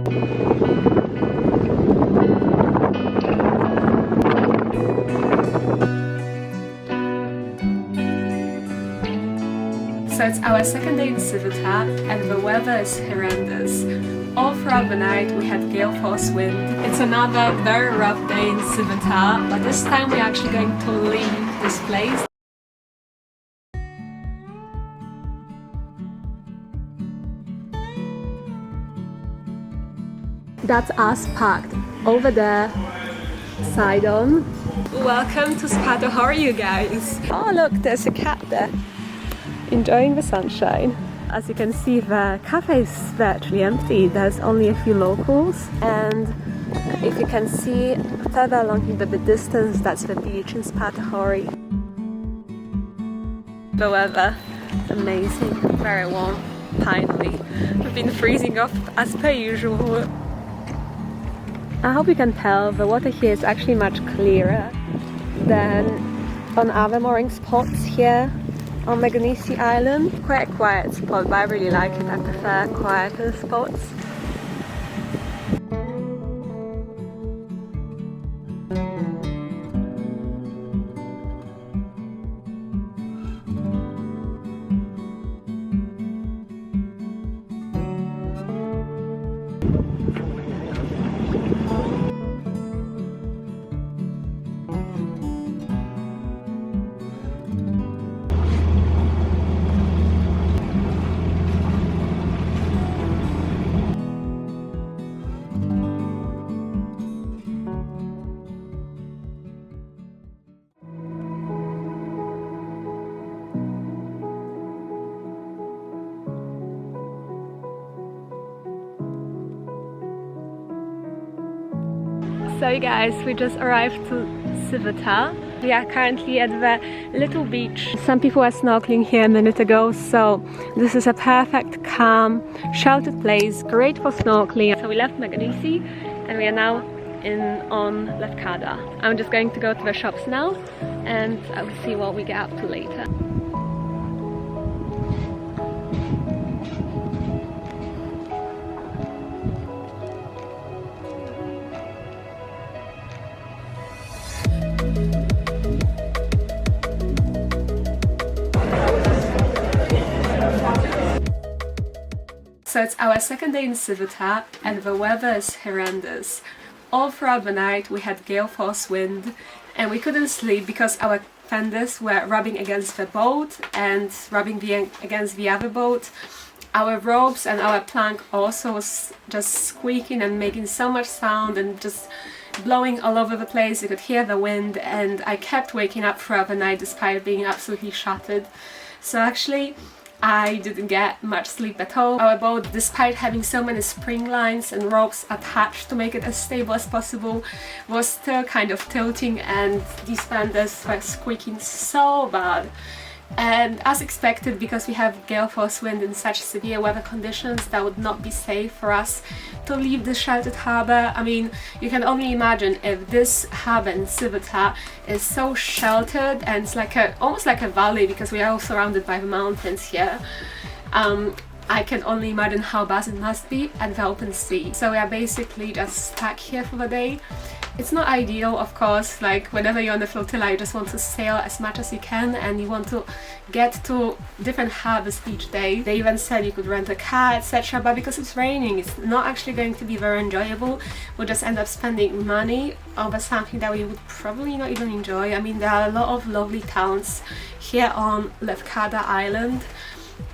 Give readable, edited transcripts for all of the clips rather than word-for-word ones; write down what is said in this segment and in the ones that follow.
So it's our second day in Sivota and the weather is horrendous. All throughout the night we had gale force wind. It's another very rough day in Sivota, but this time we're actually going to leave this place. That's us parked over there, side on. Welcome to Spartochori, you guys! Oh look, there's a cat there, enjoying the sunshine. As you can see, the cafe is virtually empty. There's only a few locals, and if you can see further along in the distance, that's the beach in Spartochori. The weather is amazing, very warm, finally. We've been freezing off as per usual. I hope you can tell the water here is actually much clearer than on other mooring spots here on Meganisi Island. Quite a quiet spot, but I really like it. I prefer quieter spots. So you guys, we just arrived to Sivota. We are currently at the little beach. Some people were snorkeling here a minute ago, so this is a perfect, calm, sheltered place, great for snorkeling. So we left Meganisi and we are now on Lefkada. I'm just going to go to the shops now and I will see what we get up to later. So it's our second day in Sivota and the weather is horrendous. All throughout the night we had gale force wind and we couldn't sleep because our fenders were rubbing against the boat and rubbing against the other boat. Our ropes and our plank also was just squeaking and making so much sound and just blowing all over the place. You could hear the wind and I kept waking up throughout the night despite being absolutely shattered. So actually I didn't get much sleep at all. Our boat, despite having so many spring lines and ropes attached to make it as stable as possible, was still kind of tilting and these fenders were squeaking so bad. And as expected, because we have gale force wind in such severe weather conditions, that would not be safe for us to leave this sheltered harbour. I mean, you can only imagine if this harbour in Sivota is so sheltered and it's like almost like a valley because we are all surrounded by the mountains here. I can only imagine how bad it must be at the open sea. So we are basically just stuck here for the day. It's not ideal, of course, like whenever you're on the flotilla you just want to sail as much as you can and you want to get to different harbours each day. They even said you could rent a car, etc., but because it's raining it's not actually going to be very enjoyable. We'll just end up spending money over something that we would probably not even enjoy. I mean, there are a lot of lovely towns here on Lefkada Island,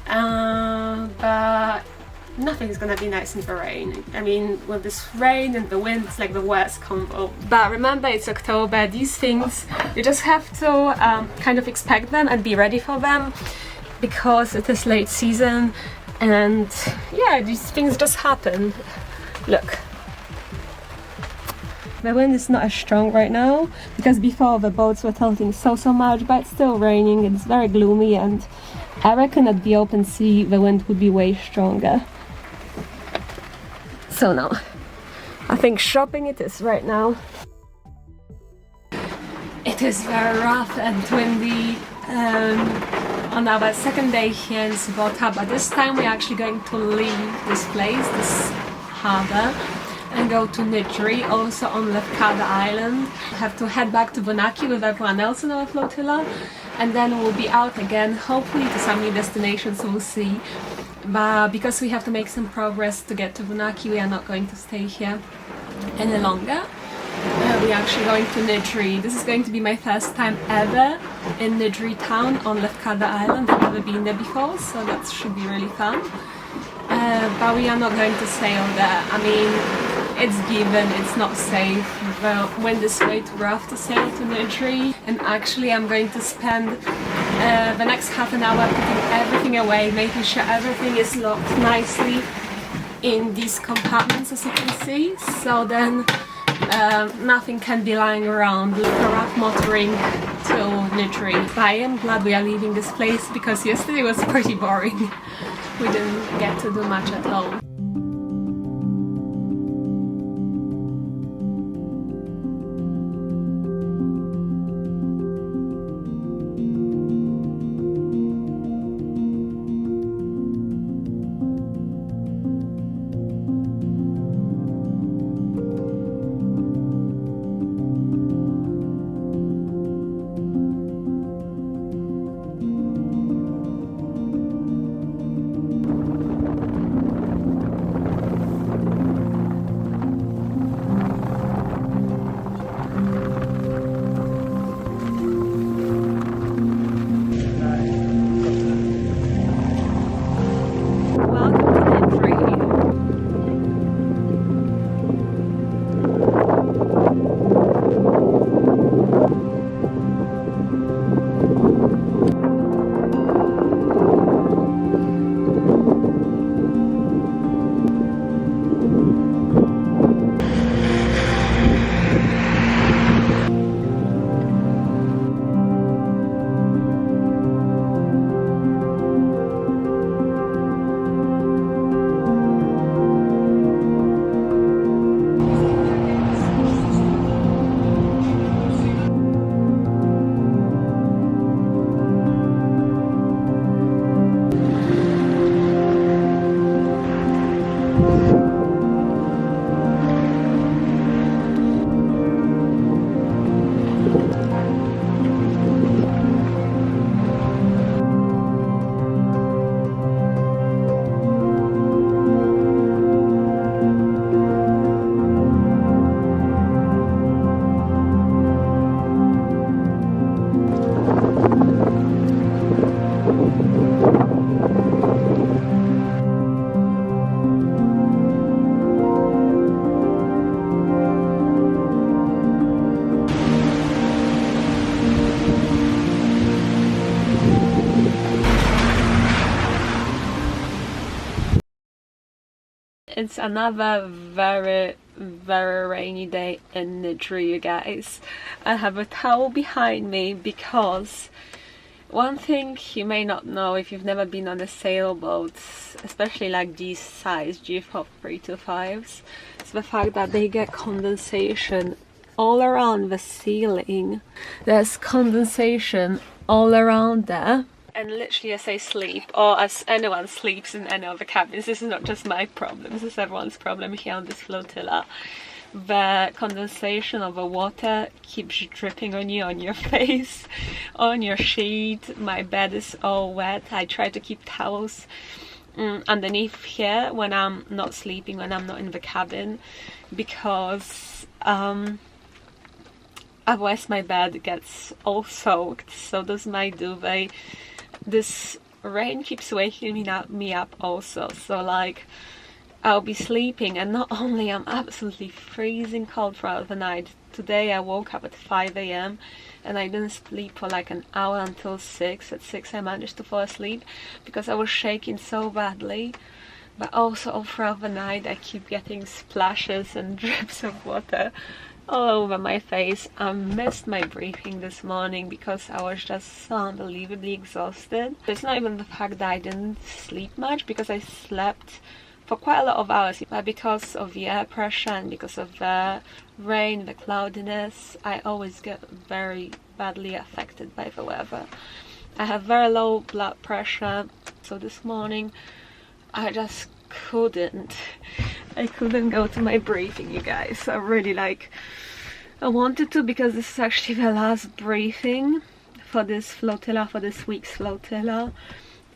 but nothing's gonna be nice in the rain. I mean, with this rain and the wind, it's like the worst combo. But remember, it's October. These things, you just have to kind of expect them and be ready for them because it is late season and yeah, these things just happen. Look. The wind is not as strong right now because before the boats were tilting so much, but it's still raining. It's very gloomy and I reckon at the open sea the wind would be way stronger. So no, I think shopping it is right now. It is very rough and windy on our second day here in Sivota, but this time we're actually going to leave this place, this harbour and go to Nidri, also on Lefkada Island. We have to head back to Bonaki with everyone else in our flotilla, and then we'll be out again, hopefully to some new destinations, we'll see. But because we have to make some progress to get to Bonaki, we are not going to stay here any longer. We're actually going to Nidri. This is going to be my first time ever in Nidri town on Lefkada Island. I've never been there before, so that should be really fun. But we are not going to sail there. I mean, it's given, it's not safe. The wind is way too rough to sail to Nidri, and actually I'm going to spend the next half an hour putting everything away, making sure everything is locked nicely in these compartments, as you can see, so then nothing can be lying around, like a rough motoring to Nidri. I am glad we are leaving this place because yesterday was pretty boring. We didn't get to do much at all. It's another very rainy day in Nidri, you guys. I have a towel behind me because one thing you may not know if you've never been on a sailboat, especially like these size G4 325s, is the fact that they get condensation all around the ceiling. There's condensation all around there. And literally as I sleep, or as anyone sleeps in any of the cabins, this is not just my problem, this is everyone's problem here on this flotilla. The condensation of the water keeps dripping on you, on your face, on your sheet. My bed is all wet. I try to keep towels underneath here when I'm not sleeping, when I'm not in the cabin, because otherwise my bed gets all soaked. So does my duvet. This rain keeps waking me up also, so like I'll be sleeping and not only I'm absolutely freezing cold throughout the night. Today I woke up at 5 AM and I didn't sleep for like an hour until 6. At 6 I managed to fall asleep because I was shaking so badly. But also all throughout the night I keep getting splashes and drips of water all over my face. I missed my briefing this morning because I was just so unbelievably exhausted. It's not even the fact that I didn't sleep much, because I slept for quite a lot of hours, but because of the air pressure and because of the rain, the cloudiness, I always get very badly affected by the weather. I have very low blood pressure, so this morning I just couldn't I couldn't go to my briefing, you guys. I wanted to, because this is actually the last briefing for this flotilla, for this week's flotilla.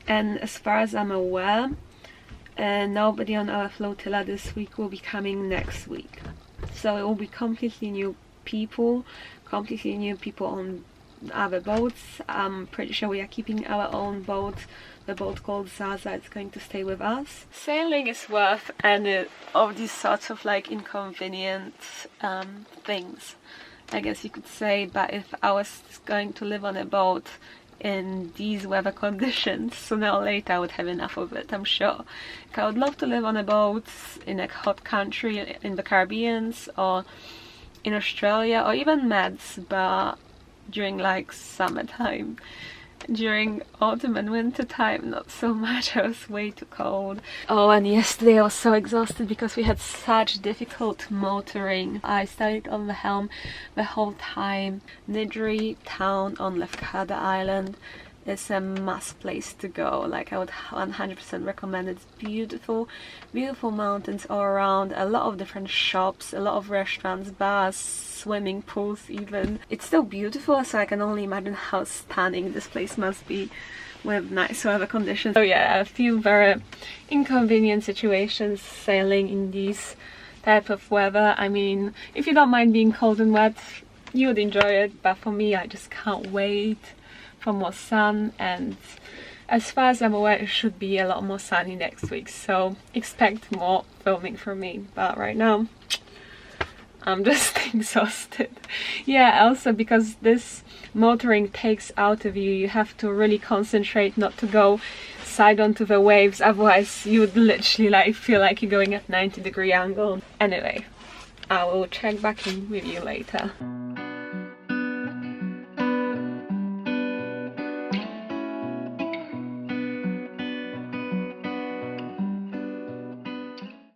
And as far as I'm aware, nobody on our flotilla this week will be coming next week. So it will be completely new people on other boats. I'm pretty sure we are keeping our own boat. The boat called Zaza is going to stay with us. Sailing is worth any of these sorts of like inconvenient things, I guess you could say. But if I was going to live on a boat in these weather conditions, sooner or later I would have enough of it, I'm sure. I would love to live on a boat in a hot country in the Caribbean or in Australia or even Meds, but during like summertime. During autumn and winter time, not so much. I was way too cold. Oh, and yesterday I was so exhausted because we had such difficult motoring. I stayed on the helm the whole time. Nidri town on Lefkada Island is a must place to go. Like, I would 100% recommend it. It's beautiful, beautiful mountains all around, a lot of different shops, a lot of restaurants, bars, swimming pools even. It's still beautiful, so I can only imagine how stunning this place must be with nice weather conditions. So yeah, a few very inconvenient situations sailing in these type of weather. I mean, if you don't mind being cold and wet, you would enjoy it, but for me, I just can't wait for more sun. And as far as I'm aware, it should be a lot more sunny next week, so expect more filming from me. But right now I'm just exhausted. Yeah, also because this motoring takes out of you, you have to really concentrate not to go side onto the waves, otherwise you would literally like feel like you're going at 90-degree angle. Anyway, I will check back in with you later.